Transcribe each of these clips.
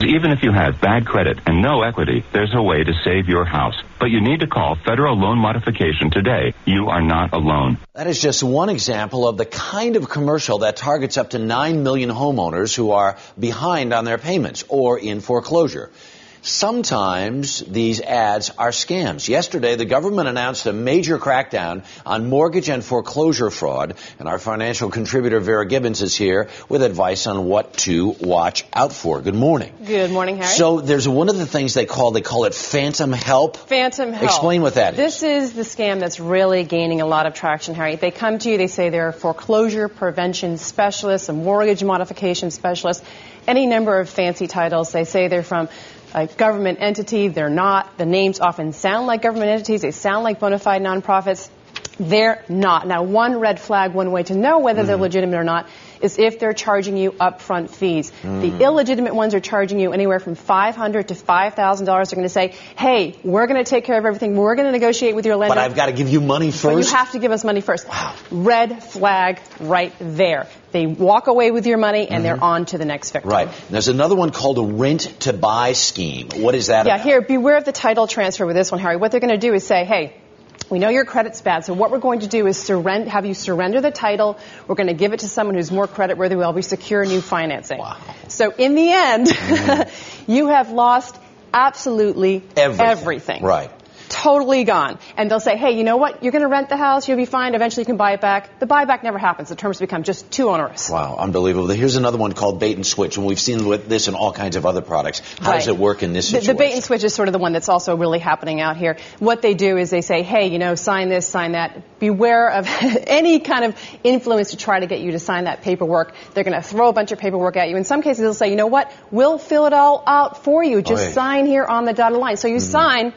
Even if you have bad credit and no equity, there's a way to save your house. But you need to call Federal Loan Modification today. You are not alone. That is just one example of the kind of commercial that targets up to 9 million homeowners who are behind on their payments or in foreclosure. Sometimes these ads are scams. Yesterday, the government announced a major crackdown on mortgage and foreclosure fraud, and our financial contributor Vera Gibbons is here with advice on what to watch out for. Good morning. Good morning, Harry. So there's one of the things they call it phantom help. Phantom help. Explain what that is. This is the scam that's really gaining a lot of traction, Harry. They come to you, they say they're a foreclosure prevention specialist, a mortgage modification specialist, any number of fancy titles. They say they're from a government entity. They're not. The names often sound like government entities. They sound like bona fide nonprofits. They're not. Now, one red flag, one way to know whether they're legitimate or not, is if they're charging you upfront fees. The illegitimate ones are charging you anywhere from $500 to $5,000. They're going to say, hey, we're going to take care of everything. We're going to negotiate with your lender. But I've got to give you money first? But you have to give us money first. Wow. Red flag right there. They walk away with your money, and they're on to the next victim. Right. There's another one called a rent-to-buy scheme. What is that about? Here, beware of the title transfer with this one, Harry. What they're going to do is say, hey, we know your credit's bad, so what we're going to do is have you surrender the title. We're going to give it to someone who's more creditworthy while we secure new financing. Wow. So in the end, you have lost absolutely everything. Right. Totally gone. And they'll say, hey, you know what? You're going to rent the house. You'll be fine. Eventually you can buy it back. The buyback never happens. The terms become just too onerous. Wow, unbelievable. Here's another one called bait and switch, and we've seen this in all kinds of other products. How does it work in this situation? The bait and switch is sort of the one that's also really happening out here. What they do is they say, hey, sign this, sign that. Beware of any kind of influence to try to get you to sign that paperwork. They're going to throw a bunch of paperwork at you. In some cases, they'll say, you know what? We'll fill it all out for you. Just sign here on the dotted line. So you sign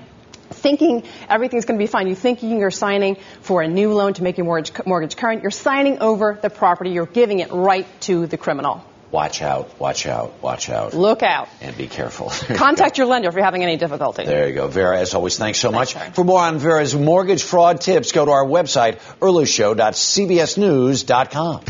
thinking everything's going to be fine. You're thinking you're signing for a new loan to make your mortgage current. You're signing over the property. You're giving it right to the criminal. Watch out, watch out, watch out. Look out. And be careful. Contact your lender if you're having any difficulty. There you go. Vera, as always, thanks so much. For more on Vera's mortgage fraud tips, go to our website, earlyshow.cbsnews.com.